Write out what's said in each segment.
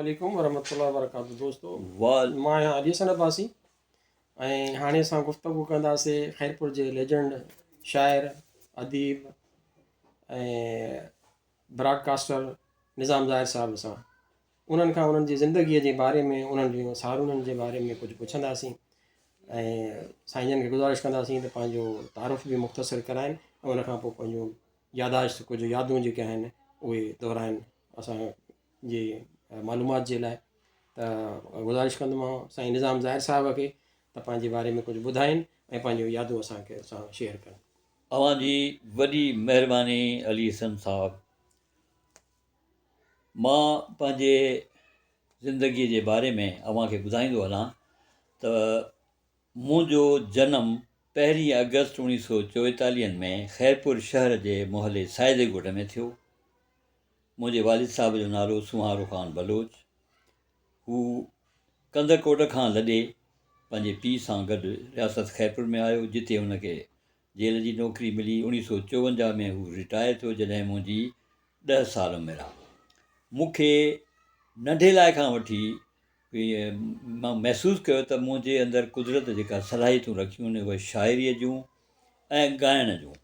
अस्सलामुअलैकुम वरहमतुल्लाहि वबरकातुहू दोस्तों। वाल मां आहियां अलीसन अब्बासी ऐं हाणे असां गुफ़्तगू कंदासीं ख़ैरपुर जे लेजेंड शाइर अदीब ऐं ब्रॉडकास्टर निज़ाम ज़ाहिर साहिब सां। उन्हनि खां उन्हनि जी ज़िंदगीअ जे बारे में, उन्हनि जूं सारूननि जे बारे में कुझु पुछंदासीं ऐं साईंजनि खे गुज़ारिश कंदासीं त पंहिंजो तारुफ़ बि मुख़्तसिर कराइनि ऐं उन खां पोइ पंहिंजो यादाश्त कुझु यादूं जेके आहिनि उहे दोहिराइनि असांजी मालूमात जे लाइ। त गुज़ारिश कंदोमांव साईं निज़ाम ज़ाहिर साहिब खे त पंहिंजे बारे में कुझु ॿुधाइनि ऐं पंहिंजो यादूं असांखे शेयर कनि। अव्हांजी वॾी महिरबानी अली हसन साहब। मां पंहिंजे ज़िंदगीअ जे बारे में अव्हांखे ॿुधाईंदो हलां त मुंहिंजो जनमु 1 अगस्त 1944 में ख़ैरपुर शहर जे मोहल्ले साइदे ॻोठ में थियो। मुंहिंजे वालिद साहिब जो नालो सुहारो ख़ान बलोच। हू कंदरकोट खां लॾे पंहिंजे पीउ सां गॾु रियासत ख़ैरपुर में आयो, जिते हुनखे जेल जी नौकिरी मिली। 1954 में हू रिटायर थियो जॾहिं मुंहिंजी 10 साल उमिरि आहे। मूंखे नंढे लाइ खां वठी मां महसूसु कयो त मुंहिंजे अंदरि कुदरत जेका सलाहियतूं रखियूं आहिनि उहे शाइरीअ जूं ऐं ॻाइण जूं।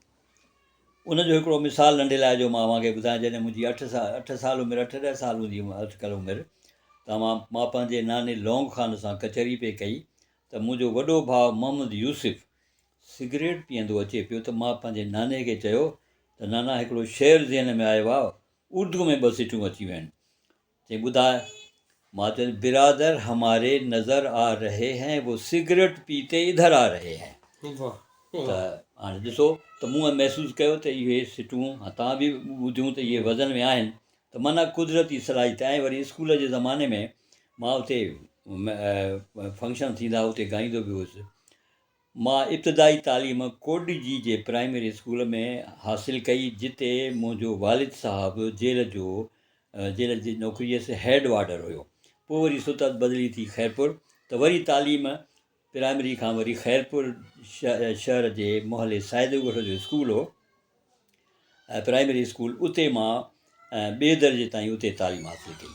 उनजो हिकिड़ो मिसाल नंढे लाइ जो मां अव्हांखे ॿुधायां। जॾहिं मुंहिंजी 8 साल उमिरि, 8-10 साल हूंदी हुई, अॼुकल्ह उमिरि, त मां पंहिंजे नाने लौंग ख़ान सां कचहरी पे कई त मुंहिंजो वॾो भाउ मोहम्मद यूसुफ सिगरेट पीअंदो अचे पियो त मां पंहिंजे नाने खे चयो त नाना हिकिड़ो शेर ज़हन में आयो आहे, उर्दू में 2 सिटियूं अची वियूं आहिनि। चई ॿुधाए। मां चयो बिरादर हमारे नज़र आ रहे हैं वो सिगरेट पीते इधर आ रहे हैं। त हाणे ॾिसो त मूं महसूसु कयो त इहे सिटियूं तव्हां बि ॿुधियूं त इहे वज़न में आहिनि, त माना कुदरती सलाहियत। ऐं वरी स्कूल जे ज़माने में मां उते फंक्शन थींदा उते ॻाईंदो बि हुउसि। मां इब्तिदाई तालीम कोडजी जे प्राइमरी स्कूल में हासिलु कई, जिते मुंहिंजो वालिद साहिबु जेल जी नौकरीअ से हेड वार्डर हुयो। पोइ वरी सुतत बदिली थी ख़ैरपुर, त वरी तालीम प्राइमरी खां वरी ख़ैरपुर शहर जे मोहल्ले साइदे ॻोठ जो स्कूल हो, प्राइमरी स्कूल। उते मां 2 दर्जे ताईं उते तालीम हासिलु कई।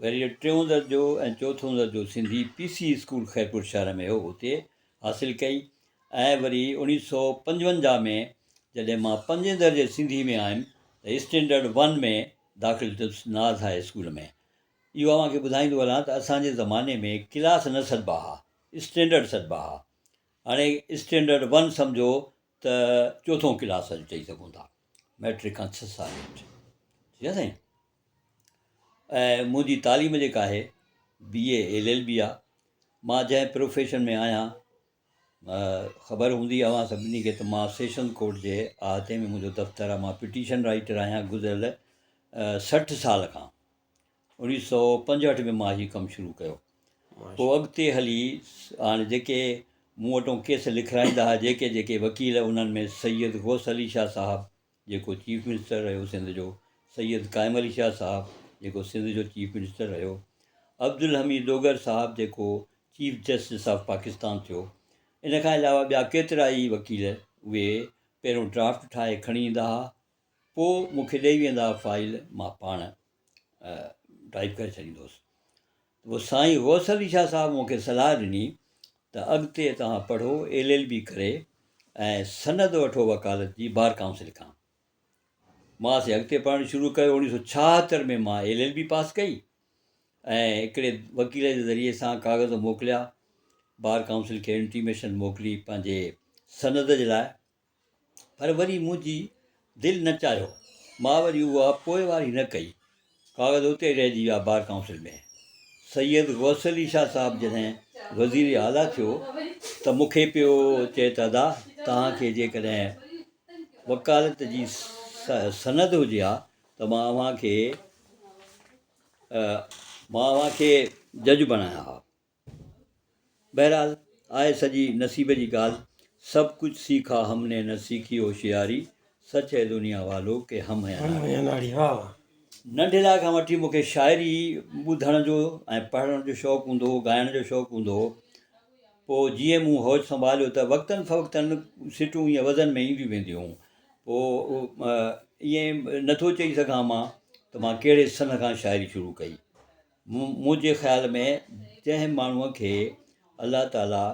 वरी 3 दर्जो ऐं 4 दर्जो सिंधी PC स्कूल ख़ैरपुर शहर में हो, उते हासिलु कई। ऐं वरी 1955 में जॾहिं मां 5 दर्जे सिंधी में आयुमि त स्टैंडर्ड 1 में दाख़िलु थियुसि नाज़ हाई स्कूल में। इहो अव्हांखे ॿुधाईंदो हलां त असांजे ज़माने में क्लास न सॾिबा हुआ, स्टैंडर्ड सॾिबा हुआ। हाणे स्टैंडर्ड 1 सम्झो त 4थों क्लास चई सघूं था, मैट्रिक खां 6 साल हेठि। ठीकु आहे साईं। ऐं मुंहिंजी तालीम जेका आहे BA LLB आहे। मां जंहिं प्रोफेशन में आहियां, ख़बर हूंदी अव्हां सभिनी खे त मां सेशन कोर्ट जे अहाते में मुंहिंजो दफ़्तरु आहे। मां पिटीशन राइटर आहियां गुज़िरियल 60 साल खां। 1965 में मां हीउ कमु शुरू कयो। पोइ अॻिते हली हाणे जेके मूं वटि केस लिखाईंदा हुआ जेके वकील, उन्हनि में सैयद गौस अली शाह साहिबु जेको चीफ मिनिस्टर रहियो सिंध जो, सैयद क़ाइम अली शाह साहिबु जेको सिंध जो चीफ मिनिस्टर रहियो, अब्दुल हमीद डोगर साहिबु जेको चीफ जस्टिस ऑफ पाकिस्तान थियो। इन खां अलावा ॿिया केतिरा ई वकील उहे पहिरियों ड्राफ्ट ठाहे खणी ईंदा हुआ, पोइ मूंखे ॾेई वेंदा हुआ फाइल, मां पाण टाइप करे छॾींदुसि। पोइ साईं गौस अली शाह साहिबु मूंखे सलाह ॾिनी त अॻिते तव्हां पढ़ो LLB करे ऐं सनद वठो वकालत जी बार काउंसिल खां। मां अॻिते पढ़णु शुरू कयो। 1976 में मां LLB पास कई ऐं हिकिड़े वकील जे ज़रिए सां कागज़ मोकिलिया, बार काउंसिल खे इंटीमेशन मोकिली पंहिंजे सनद जे लाइ। पर वरी मुंहिंजी दिलि न चाहियो, मां वरी उहा पोइ वारी न कई, कागज़ उते रहिजी विया बार काउंसिल में। सैयद गौस अली शाह साहिबु जॾहिं वज़ीर आला थियो त मूंखे पियो चए त दादा तव्हांखे जेकॾहिं वकालत जी सनद हुजे हा त मां अव्हांखे जज बणाया हा। बहरहाल आहे सॼी नसीब जी ॻाल्हि। सभु कुझु सीखा हमने न सीखी होशियारी, सच है दुनिया वालो के हम हैं नारी। नंढे खां वठी मूंखे शाइरी ॿुधण जो ऐं पढ़ण जो शौक़ु हूंदो हो, ॻाइण जो शौक़ु हूंदो हो। पोइ जीअं मूं होश संभालियो त वक़्तनि फ़वक़्तनि सिटूं ईअं वज़न में ईंदियूं वेंदियूं हुयूं। पोइ ईअं नथो चई सघां मां त मां कहिड़े सन खां शाइरी शुरू कई। मुंहिंजे ख़्याल में जंहिं माण्हूअ खे अलाह ताला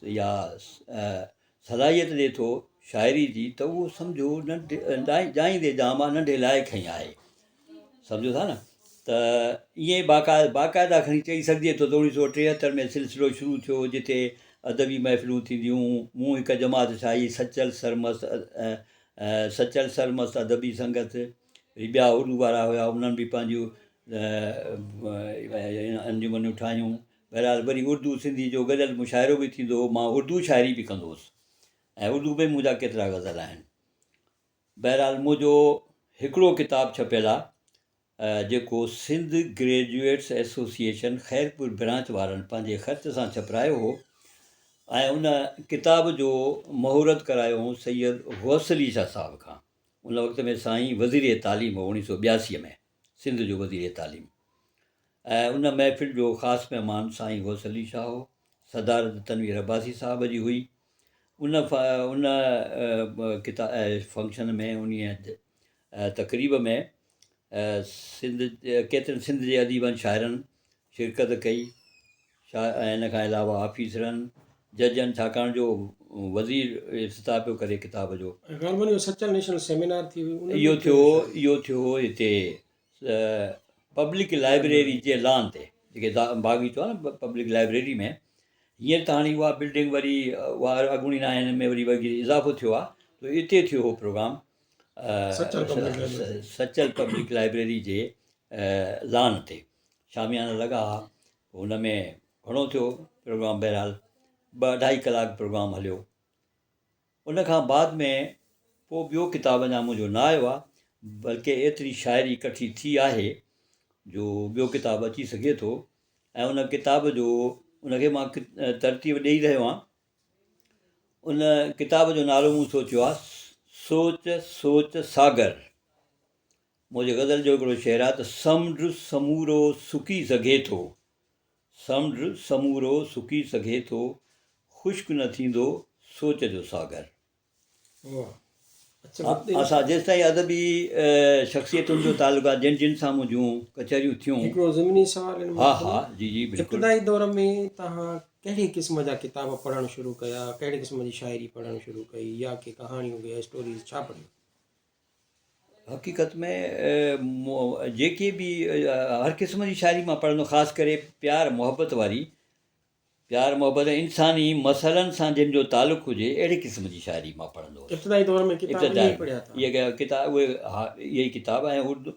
या सलाहियत ॾिए थो शाइरी जी, त उहो सम्झो नंढे जाईंदे जाम आहे, नंढे लाइक़ु ई आहे। सम्झो था न? त ईअं बाक़ाइदा खणी चई सघिजे थो त 1973 में सिलसिलो शुरू थियो जिते अदबी महफ़िलूं थींदियूं। मूं हिकु जमात ठाही, सचल सरमस्त अदबी संगत। ॿिया उर्दू वारा हुआ, उन्हनि बि पंहिंजूं अंजुमनूं ठाहियूं। बहरहाल वरी उर्दू सिंधी जो गॾियल मुशाइरो बि थींदो हो। मां उर्दू शाइरी बि कंदो हुउसि ऐं उर्दू में मुंहिंजा केतिरा गज़ल आहिनि। बहरहाल मुंहिंजो हिकिड़ो किताबु छपियलु आहे जेको Sindh graduates association Khairpur branch वारनि पंहिंजे ख़र्च सां छपिरायो हो ऐं उन किताब जो महूरत करायो हुओ सैयद गौस अली शाह साहब खां। उन वक़्त में साईं वज़ीर तालीम हो, 1982 में सिंध जो वज़ीर तालीम। ऐं उन महफ़िल जो ख़ासि महिमान साईं गौस अली शाह हो। सदारत तनवीर अब्बासी साहब जी हुई। उन फंक्शन में, उन तक़रीब में केतिरनि सिंध जे अदीबनि शाइरनि शिरकत कई। ऐं इन खां अलावा ऑफिसरनि, जजनि, छाकाणि जो वज़ीर इफ़्तिताह पियो करे किताब जो। सचल नेशनल सेमिनार थी इहो थियो हिते पब्लिक लाइब्रेरी जे लॉन ते, जेके बाग़ीचो आहे न पब्लिक लाइब्रेरी में। हींअर त हाणे उहा बिल्डिंग वरी उहा अॻूणी न आहे, हिन में वरी इज़ाफ़ो थियो आहे। त हिते थियो हो प्रोग्राम सचल पब्लिक लाइब्रेरी जे लॉन ते। शामियाना लॻा, हुन में घणो थियो प्रोग्राम। बहरहाल 2-2.5 कलाक प्रोग्राम हलियो। उन खां बाद में पोइ ॿियो किताबु अञा मुंहिंजो न आयो आहे, बल्कि एतिरी शाइरी इकठी थी आहे जो ॿियो किताबु अची सघे थो। ऐं उन किताब जो, उनखे मां तरतीब ॾेई रहियो आहियां। उन किताब जो नालो मूं सोचियो आहे सोच सोच सागर। मुंहिंजे गज़ल जो हिकिड़ो शेर आहे त समुंड समूरो सुकी सघे थो, समुंड समूरो सुकी सघे थो, ख़ुश्क न थींदो सोच जो सागर। असां जेसि ताईं अदबी शख़्सियतुनि जो तालुक़ु आहे, जिन सां मुंहिंजूं कचहरियूं थियूं। हिकिड़ो ज़मीनी सुवाल। हा जी बिल्कुलु। इब्तिदाई दौर में तव्हां कहिड़े क़िस्म जा किताब पढ़णु शुरू कया, कहिड़े क़िस्म जी शाइरी पढ़णु शुरू कई, या के कहाणियूं हुई, स्टोरीज़, छा पढ़ियो? हक़ीक़त में जेके बि हर क़िस्म जी शाइरी मां पढ़ंदो, ख़ासि करे प्यार मुहबत वारी, प्यार मुहबत इंसानी मसइलनि सां जंहिंजो तालुक़ु हुजे, अहिड़े क़िस्म जी शाइरी मां पढ़ंदो हुउसि। इब्तिदाई दौर में इहे किताब, उहे हा इहे ई किताब। ऐं उर्दू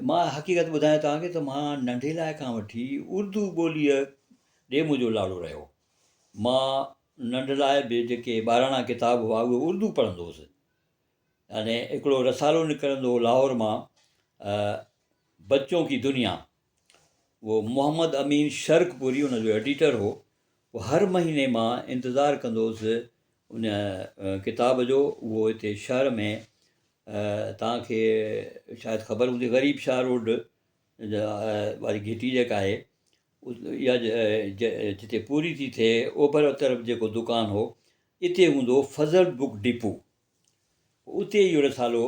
मां हक़ीक़त ॿुधायां तव्हांखे त मां नंढे लाइ खां वठी उर्दू ॿोलीअ ॾे मुंहिंजो लाड़ो रहियो। मां नंढ लाइ बि जेके ॿाराणा किताब हुआ उहे उर्दू पढ़ंदो हुउसि। यानी हिकिड़ो रसालो निकिरंदो हो लाहौर मां, बच्चों की दुनिया। उहो मोहम्मद अमीन शर्कपुरी उन जो एडिटर हो। उहो हर महीने मां इंतज़ारु कंदो हुउसि उन किताब जो। उहो हिते शहर में तव्हांखे शायदि ख़बर हूंदी, ग़रीब शाह रोड वारी घिटी जेका आहे, इहा जिते पूरी थी थिए ओभर तरफ़ जेको दुकानु हो, इते हूंदो फज़ल बुक डिपो। उते इहो रसालो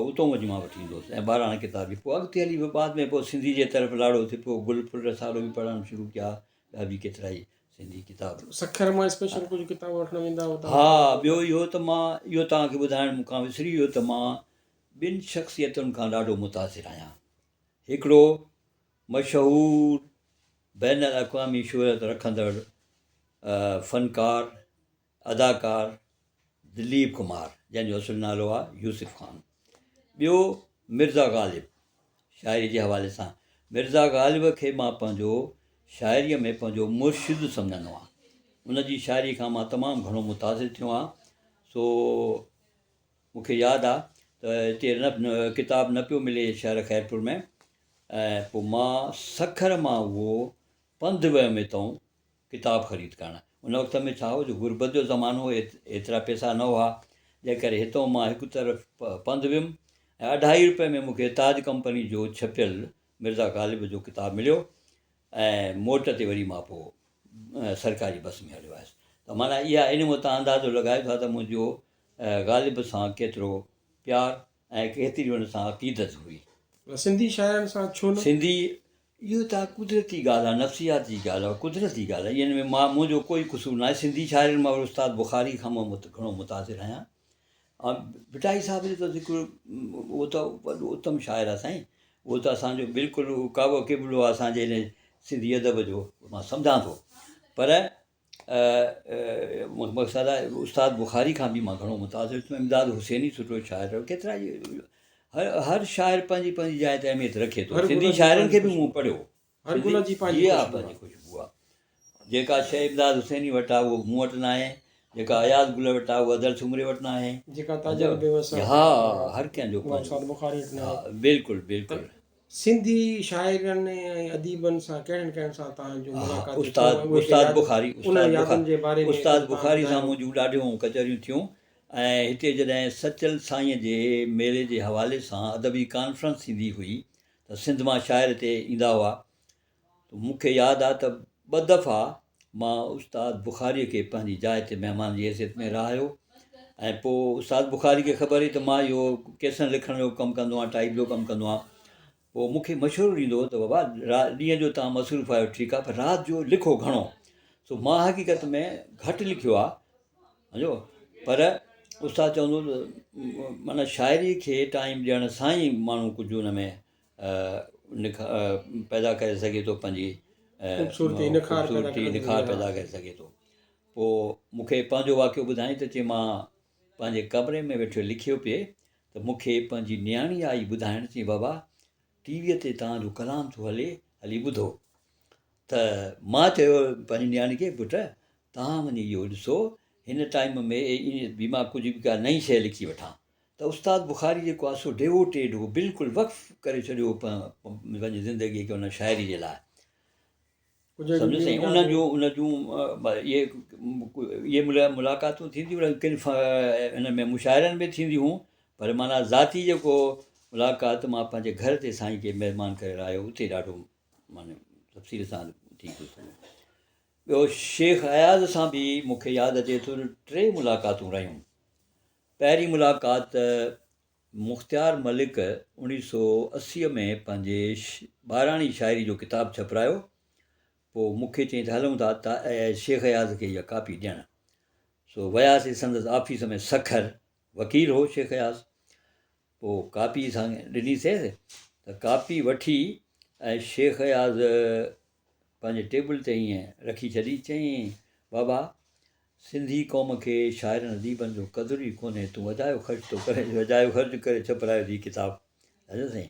उतां वञी मां वठी ईंदो हुउसि ऐं ॿाराणा किताब बि। पोइ अॻिते हली बाद में पोइ सिंधी जे तरफ़ लाड़ो थिए पियो, गुलफुल रसालो बि पढ़णु शुरू कया, ॿिया बि केतिरा ई सिंधी किताब। सखर मां स्पेशल कुझु किताब वठणु वेंदा हुआ? हा, ॿियो इहो त मां इहो तव्हांखे ॿुधाइणु मूंखां विसरी वियो त मां ॿिनि शख़्सियतुनि खां ॾाढो मुतासिर आहियां। हिकिड़ो मशहूरु बैन अल-अक़वामी शोहरत रखंदड़ फ़नकार, अदाकार दिलीप कुमार, जंहिंजो असुलु नालो आहे यूसुफ ख़ान। ॿियो मिर्ज़ा ग़ालिब, शाइरी जे हवाले सां। मिर्ज़ा ग़ालिब खे मां पंहिंजो शाइरीअ में पंहिंजो मुर्शिद सम्झंदो आहियां। उन जी शाइरी खां मां तमामु घणो मुतासिर थियो आहियां। सो मूंखे यादि आहे त हिते किताबु न पियो मिले शहर ख़ैरपुर में, ऐं पोइ मां सखर मां उहो पंधु वियुमि हितां किताबु ख़रीद करणु। उन वक़्त में छा हो जो गुरबत जो ज़मानो हो, एतिरा पैसा न हुआ, जंहिं करे हितां मां हिकु तरफ़ पंधु वियुमि ऐं 2.5 रुपए में मूंखे ताज कंपनी जो छपियलु मिर्ज़ा ग़ालिब जो किताबु मिलियो। ऐं मोट ते वरी मां पोइ सरकारी बस में हलियो आयुसि। त माना इहा इन में तव्हां अंदाज़ो लॻायो था त मुंहिंजो ग़ालिब सां केतिरो प्यारु ऐं केतिरी हुन सां अक़ीदत हुई। सिंधी शाइरनि सां छो न? सिंधी इहो त कुदरती ॻाल्हि आहे, नफ़्सियाती ॻाल्हि आहे, कुदरती ॻाल्हि आहे। इन में मुंहिंजो कोई क़सूरु न आहे। सिंधी शाइरनि मां उस्ताद बुख़ारी खां मां घणो मुतासिर आहियां। ऐं भिटाई साहिब जो त ज़िक्र, उहो त वॾो उत्तम शाइरु आहे साईं। उहो त असांजो बिल्कुलु काबो क़िबलो आहे असांजे इन सिंधी अदब जो, मां सम्झां थो। पर मक़सदु आहे उस्ताद बुख़ारी खां बि मां घणो मुतासिर थियुमि। इमदाद हुसैनी सुठो शाइरु, केतिरा ई हर शाइर पंहिंजी पंहिंजी जाइ ते अहमियत रखे थो। सिंधी शाइरनि खे बि मूं पढ़ियो। हर गुल जी पंहिंजी पंहिंजी ख़ुशबू आहे। जेका शइ इमदाद हुसैनी वटि आहे उहो मूं वटि न आहे, जेका अयाज़ गुल वटि आहे उहा अदल सुमरे वटि न आहे, जेका ताजल बेवस आहे हा हर कंहिंजो उस्ताद बुख़ारी वटि न हा आहे। बिल्कुलु बिल्कुलु। सिंधी शाइरनि ऐं अदीबनि सां कहिड़नि सां तव्हांजो मुलाक़ात उस्ताद बुख़ारी, उस्ताद उस्ताद बुख़ारी सां मुंहिंजूं ॾाढियूं कचहरियूं थियूं। ऐं हिते जॾहिं सचल साईंअ जे मेले जे हवाले सां अदबी कॉन्फ्रेंस थींदी हुई त सिंध मां शाइर हिते ईंदा हुआ। त मूंखे यादि आहे त 2 दफ़ा मां उस्ताद बुख़ारीअ खे पंहिंजी जाइ ते महिमान जी हैसियत में रहायो। ऐं पोइ उस्ताद बुख़ारी खे ख़बर हुई त मां इहो केसनि लिखण जो कमु कंदो आहियां, टाइप जो कमु कंदो आहियां। पोइ मूंखे मशवरो ॾींदो हो त बाबा ॾींहं जो तव्हां मसरूफ़ आहियो, ठीकु आहे, पर राति जो लिखो घणो। सो मां हक़ीक़त में घटि लिखियो आहे, सम्झो। पर उस्ताद चवंदो त माना शाइरीअ खे टाइम ॾियण सां ई माण्हू कुझु हुन में पैदा करे सघे थो, पंहिंजी ख़ूबसूरती निखार पैदा करे सघे थो। पोइ मूंखे पंहिंजो वाक़ियो ॿुधाई त चई मां पंहिंजे कमरे में वेठो लिखियो पिए त मूंखे पंहिंजी नियाणी आई ॿुधाइण, चई बाबा टीवीअ ते तव्हांजो कलाम थो हले, हली ॿुधो। त मां चयो पंहिंजी नियाणी खे, पुटु तव्हां वञी इहो ॾिसो, हिन टाइम में ईअं बि मां कुझु बि का नई शइ लिखी वठां। त उस्ताद बुख़ारी जेको आहे सो डेवोटेड हो, बिल्कुलु वक़्फ़ु करे छॾियो पंहिंजी ज़िंदगीअ खे उन शाइरी जे लाइ। सम्झो साईं। उन जूं इहे मुलाक़ातूं थींदियूं किन हिन में मुशाइरनि में थींदियूं हुयूं, पर माना ज़ाती जेको मुलाक़ात मां पंहिंजे घर ते साईं खे महिरबानी करे आयो, उते ॾाढो माना तफ़सील सां थी गुज़रियो। ॿियो शेख अयाज़ सां बि मूंखे यादि अचे थो 3 मुलाक़ातूं रहियूं। पहिरीं मुलाक़ात मुख़्तियार मलिक 1980 में पंहिंजे ॿाराणी शाइरी जो किताबु छपिरायो। पोइ मूंखे चई त हलूं था शेख अयाज़ खे इहा कापी ॾियणु। सो वियासीं संदसि ऑफिस में, सखर वकील हो शेख अयाज़। पोइ कापी सां ॾिनीसीं त कापी वठी ऐं शेख अयाज़ पंहिंजे टेबल ते ईअं रखी छॾी। चई बाबा सिंधी क़ौम खे शाइरनि अदीबनि जो क़दुरु ई कोन्हे, तूं वजायो ख़र्च थो करे, वजायो ख़र्च करे छपिरायो थी किताबु। सम्झो साईं।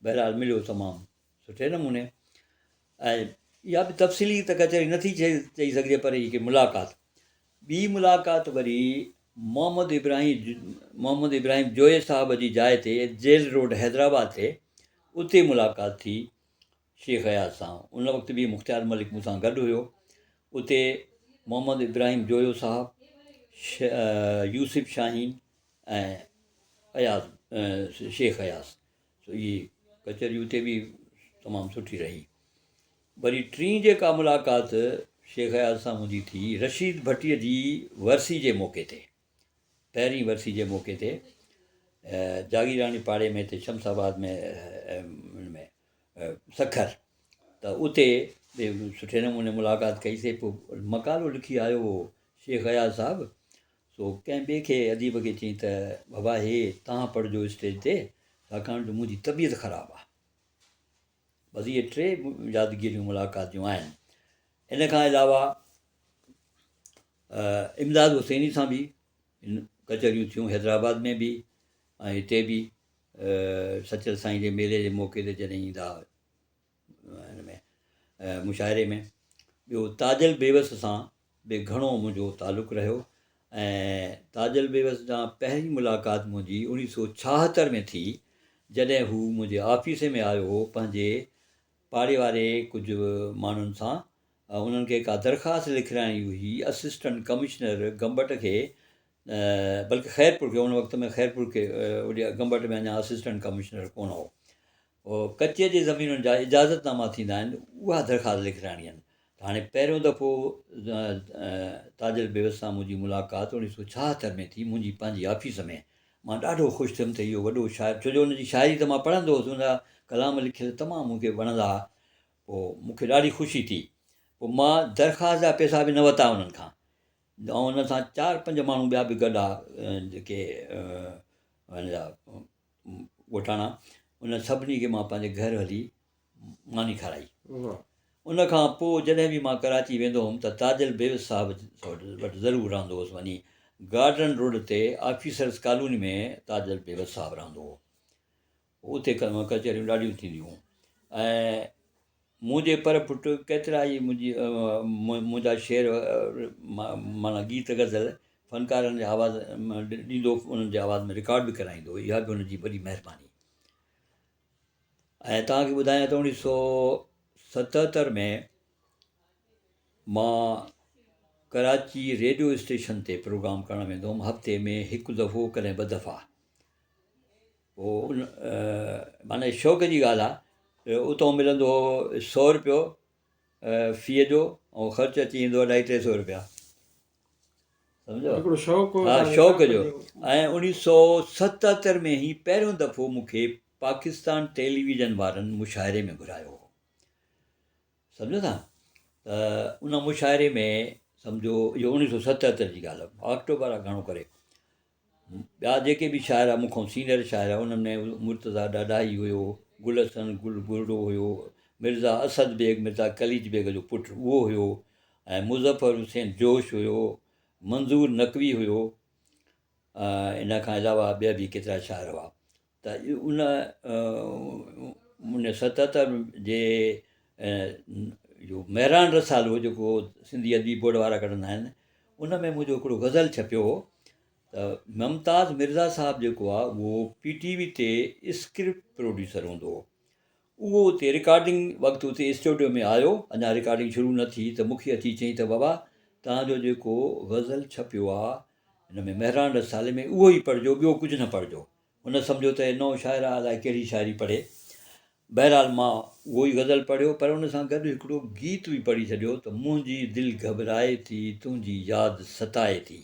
बहरहाल मिलियो तमामु सुठे नमूने। ऐं इहा बि तफ़सीली त कचहरी नथी चई सघिजे, पर हीअ मुलाक़ात। ॿी मुलाक़ात वरी मोहम्मद इब्राहिम जोए साहिब जी जाइ ते, जेल रोड हैदराबाद ते, उते मुलाक़ात थी शेख अयाज़ सां। उन वक़्तु बि मुख़्तियार मलिक मूंसां गॾु हुयो। उते मोहम्मद इब्राहिम जोयो साहिबु, यूसुफ शाहीन ऐं अयाज़ शेख अयाज़। सो इहे कचहरी उते बि तमामु सुठी रही। वरी 3 जेका मुलाक़ात शेख अयाज़ सां मुंहिंजी थी, रशीद भट्टीअ जी वरसी जे मौक़े ते, पहिरीं वरसी जे मौक़े ते, जागीरानी पाड़े में हिते शमसाबाद में सखर। त उते सुठे नमूने मुलाक़ात कईसीं। पोइ मक़ालो लिखी आयो हो शेख अयाज़ साहिबु। सो कंहिं ॿिए खे अदीब खे चई त बाबा हे तव्हां पढ़िजो स्टेज ते, छाकाणि त मुंहिंजी तबियत ख़राबु आहे। बसि इहे 3 यादगिरियूं मुलाक़ातियूं आहिनि। इन खां अलावा इमदाद हुसैनी सां बि कचहरियूं थियूं, हैदराबाद में बि ऐं हिते बि सचल साईं जे मेले जे मौक़े ते जॾहिं ईंदा हिन में मुशाइरे में। ॿियो ताजल बेवस सां बि घणो मुंहिंजो तालुक़ु रहियो। ऐं ताजल बेवस सां पहिरीं मुलाक़ात मुंहिंजी 1976 में थी, जॾहिं हू मुंहिंजे ऑफिस में आयो हो पंहिंजे पाड़े वारे कुझु माण्हुनि सां। उन्हनि खे का दरख़्वास्त लिखाइणी हुई असिस्टेंट कमिश्नर गंबट खे, बल्कि ख़ैरपुर खे। उन वक़्त में ख़ैरपुर खे, ओॾे गंबट में अञा असिस्टेंट कमिश्नर कोन हो। कचे जी ज़मीनुनि जा इजाज़तनामा थींदा आहिनि, उहा दरख़्वास्त लिखाइणी आहिनि। हाणे पहिरियों दफ़ो ताजल बेवस सां मुंहिंजी मुलाक़ात 1976 में थी, मुंहिंजी पंहिंजी ऑफिस में। मां ॾाढो ख़ुशि थियुमि त इहो वॾो शाइरु, छो जो हुनजी शाइरी त मां पढ़ंदो हुउसि, हुनजा कलाम लिखियल तमामु मूंखे वणंदा हुआ। पोइ मूंखे ॾाढी ख़ुशी थी। पोइ मां दरख़्वास्त जा पैसा बि न वरिता उन्हनि खां, ऐं उन सां 4-5 माण्हू ॿिया बि गॾु आहे जेके हिन जा ॻोठाणा, उन सभिनी खे मां पंहिंजे घर हली मानी खाराई। वाह। उन खां पोइ जॾहिं बि मां कराची वेंदो हुउमि त ताजिल बेवस साहिब वटि ज़रूरु रहंदो हुउसि। वञी गार्डन रोड ते ऑफिसर्स कॉलोनी में ताजिल बेवस साहिबु रहंदो हुओ। उते कचहरियूं ॾाढियूं थींदियूं हुयूं। ऐं मुंहिंजे पर पुटु केतिरा ई मुंहिंजा शेर माना गीत गज़ल फ़नकारनि जे आवाज़ ॾींदो, उन्हनि जे आवाज़ में रिकॉर्ड बि कराईंदो। इहा बि हुनजी वॾी महिरबानी। ऐं तव्हांखे ॿुधायां त 1977 में मां कराची रेडियो स्टेशन ते प्रोग्राम करणु वेंदो हुउमि, हफ़्ते में हिकु दफ़ो कॾहिं 2 दफ़ा। पोइ उन माना शौक़ जी ॻाल्हि आहे। उतां मिलंदो हुओ 100 रुपियो फ़ीअ जो, ऐं ख़र्चु अची वेंदो 250-300 रुपया, सम्झो। हिकिड़ो शौक़ु हा, शौक़ जो। ऐं 1977 में ई पहिरियों दफ़ो मूंखे पाकिस्तान टेलीविज़न वारनि मुशाइरे में घुरायो हो, सम्झो था। त उन मुशाइरे में सम्झो इहो 1977 जी ॻाल्हि आहे, अक्टूबर आहे घणो करे। ॿिया जेके बि शाइर आहे मूंखां सीनियर शाइर आहे, उन्हनि में मुर्तज़ा ॾाढाई हुयो, गुल हसन गुरडो हुयो, मिर्ज़ा असद बेग, मिर्ज़ा कलीज बेग जो पुटु उहो हुयो, ऐं मुज़फ़र हुसैन जोश हुयो, मंज़ूर नक़वी हुयो, इन खां अलावा ॿिया बि केतिरा शाइर हुआ। त उन 77 जे इहो महिरान रसालो जेको सिंधी अदबी बोर्ड वारा कढंदा आहिनि, उन में मुंहिंजो हिकिड़ो गज़ल छपियो हो। त मुमताज़ मिर्ज़ा साहिबु जेको आहे उहो PTV ते स्क्रिप्ट प्रोड्यूसर हूंदो हो। उहो उते रिकॉर्डिंग वक़्तु उते स्टूडियो में आयो, अञा रिकॉर्डिंग शुरू न थी, त मूंखे अची चई त बाबा तव्हांजो जेको गज़ल छपियो आहे हिन में महिरान रसाले में, उहो ई पढ़िजो, ॿियो कुझु न पढ़िजो। हुन सम्झो त नओं शाइर आहे, अलाए कहिड़ी शाइरी पढ़े। बहरहाल मां उहो ई गज़ल पढ़ियो, पर हुन सां गॾु हिकिड़ो गीत बि पढ़ी छॾियो त मुंहिंजी दिलि घबराए थी, तुंहिंजी यादि सताए थी।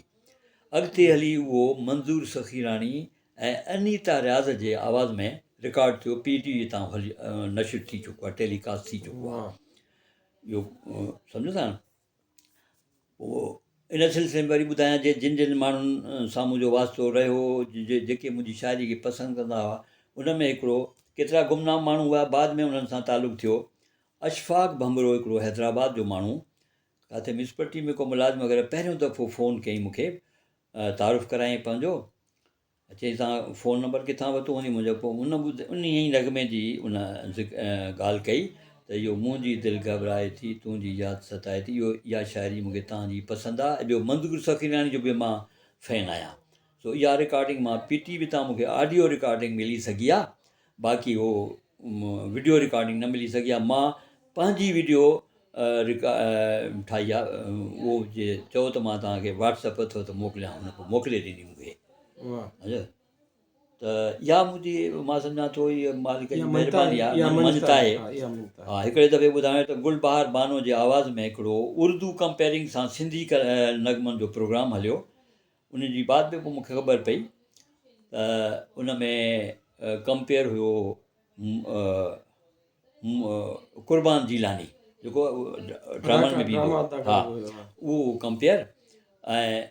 अॻिते हली उहो मंज़ूर सखीराणी ऐं अनीता रियाज़ जे आवाज़ में रिकॉर्ड थियो, PTV तां हली नशर थी चुको आहे, टेलीकास्ट थी चुको आहे। इहो सम्झो था न। पोइ इन सिलसिले में वरी ॿुधायां, जिन जिन माण्हुनि सां मुंहिंजो वास्तो रहियो, जेके मुंहिंजी शाइरी खे पसंदि कंदा हुआ, उन में हिकिड़ो केतिरा गुमनाम माण्हू हुआ, बाद में उन्हनि सां तालुक़ु थियो। अशफ़ाक़ भंबरो हिकिड़ो हैदराबाद जो माण्हू, किथे म्यूनिसिपलिटी में को मुलाज़िम वग़ैरह, पहिरियों दफ़ो फ़ोन कयईं मूंखे, तारुफ़ु करायईं पंहिंजो, चई तव्हां फ़ोन नंबर किथां वरितो हूंदी मुंहिंजो। पोइ उन ई नगमे जी उन ॻाल्हि कई त इहो मुंहिंजी दिलि घबराए थी, तुंहिंजी यादि सताए थी, इहा शाइरी मूंखे तव्हांजी पसंदि आहे। ऐं ॿियो मंज़ूर सखीराणी जो बि मां फ़ैन आहियां। सो इहा रिकॉर्डिंग मां PTV तां मूंखे ऑडियो रिकॉर्डिंग मिली सघी आहे, बाक़ी उहो वीडियो रिकॉर्डिंग न मिली सघी आहे। मां पंहिंजी वीडियो ठाही आहे, उहो जे चओ त मां तव्हांखे WhatsApp अथव त मोकिलियां, हुन पोइ मोकिले ॾींदी मूंखे। सम्झो त इहा मुंहिंजी, मां सम्झां थो इहा मालिक जी महिरबानी आहे, मञता आहे। हा, हिकिड़े दफ़े ॿुधायो त गुलबहार बानो जे आवाज़ में हिकिड़ो उर्दू कंपेयरिंग सां सिंधी नगमनि जो प्रोग्राम हलियो। उन जी बाद में पोइ मूंखे ख़बर पई त उन में कंपेयर हुयो क़ुर्बान जीलानी, जेको ड्रामनि में बि हुयो। हा, उहो कंपेयर। ऐं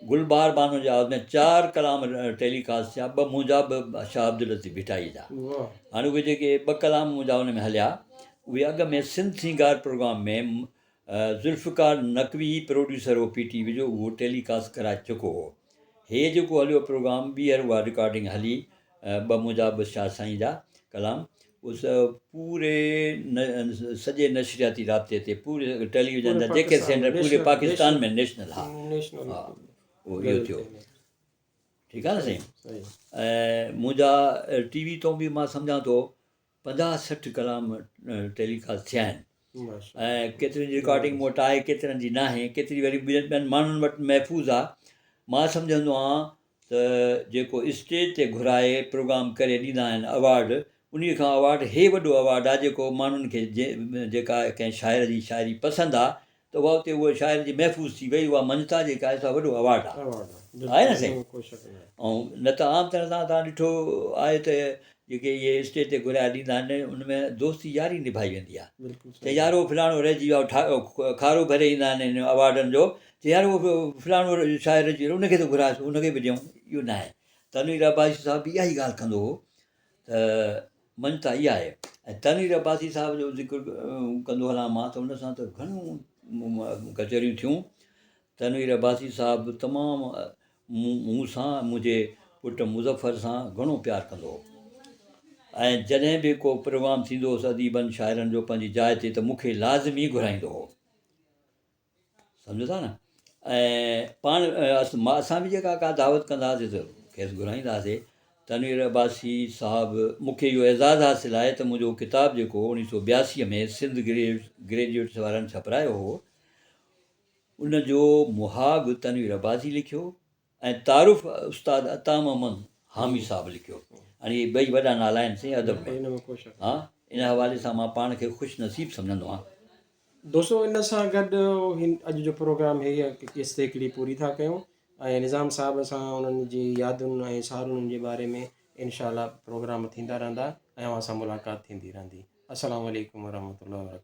गुलबहार बानो जे आवाज़ में 4 कलाम टेलीकास्ट थिया, 2 मुंहिंजा, 2 शाह अब्दुल लतीफ़ भिटाई जा। हाणे उहे जेके 2 कलाम मुंहिंजा उन में हलिया, उहे अॻ में सिंध सिंगार प्रोग्राम में ज़ुल्फ़िकार नक़वी प्रोड्यूसर हो PTV जो, उहो टेलीकास्ट कराए चुको हो। हे जेको हलियो प्रोग्राम, ॿीहर उहा रिकॉर्डिंग हली, 2 मुंहिंजा, 2 शाह साईं जा कलाम, उस पूरे सॼे नशरियाती राब्ते ते, पूरे टेलीविज़न जा जेके सेंटर पूरे पाकिस्तान में नेशनल। हा, उहो इहो थियो। ठीकु आहे न साईं। ऐं मुंहिंजा TV तां बि मां सम्झां थो 50-60 कलाम टेलीकास्ट थिया आहिनि। ऐं केतिरनि जी रिकॉर्डिंग मूं वटि आहे, केतिरनि जी न आहे, केतिरी वरी ॿियनि माण्हुनि वटि महफ़ूज़ आहे। मां सम्झंदो आहियां त जेको स्टेज ते घुराए प्रोग्राम करे ॾींदा आहिनि अवार्ड, उन खां अवार्ड हे वॾो अवार्ड आहे जेको माण्हुनि खे जेका कंहिं शाइर जी शाइरी पसंदि आहे त उहा उते उहा शाइर जी महफ़ूज़ थी वई, उहा मञता जेका आहे सा वॾो अवार्ड आहे न साईं। ऐं न त आम तरह सां तव्हां ॾिठो आहे त जेके इहे स्टेज ते घुराए ॾींदा आहिनि उन में दोस्ती यारी निभाई वेंदी आहे बिल्कुलु त सही। यारो फलाणो रहिजी वियो खारो भरे ईंदा आहिनि हिन अवार्डनि जो त यार उहो फलाणो शाइर रहिजी वियो उनखे त घुरायोसि उनखे बि ॾियूं, इहो न आहे। तनवीर अब्बासी साहिबु बि इहा ई ॻाल्हि कंदो हो त मञता इहा आहे। ऐं तनवीर अब्बासी साहिब जो ज़िक्र कंदो हलां मां त उन सां त घणियूं कचहरियूं थियूं। तनवीर अब्बासी साहिबु तमामु मूं सां मुंहिंजे पुटु मुज़फ़र सां घणो प्यारु कंदो हो ऐं जॾहिं बि को प्रोग्राम थींदो हुओसि अदीबनि शाइरनि जो पंहिंजी जाइ ते त मूंखे लाज़मी घुराईंदो हो, सम्झो था न। ऐं पाण असां बि जेका का दावत कंदा हुआसीं त खेसि घुराईंदा हुआसीं। तनवीर अब्बासी साहिबु मूंखे इहो एज़ाज़ु हासिलु आहे त मुंहिंजो किताबु जेको 1982 में सिंध ग्रेजुएट्स वारनि छपिरायो हो उनजो मुहाग तनवीर अब्बासी लिखियो ऐं तारुफ़ उस्ताद अता मोहम्मद हामी साहिबु लिखियो। हाणे इहे ॿई वॾा नाला आहिनि साईं अदब में। हिन में कोई शक हा, इन हवाले सां मां पाण खे ख़ुशि नसीबु सम्झंदो आहियां। दोस्तो, इन सां गॾु अॼु जो प्रोग्राम हीअ केसि ताईं हिकिड़ी पूरी था कयूं ऐं निज़ाम साहिब सां उन्हनि जी यादुनि ऐं सारुनि जे बारे में इनशा प्रोग्राम थींदा रहंदा ऐं असां मुलाक़ात थींदी रहंदी। अस्सलामु अलैकुम वरहमतुल्लाहि वबरकातुहू।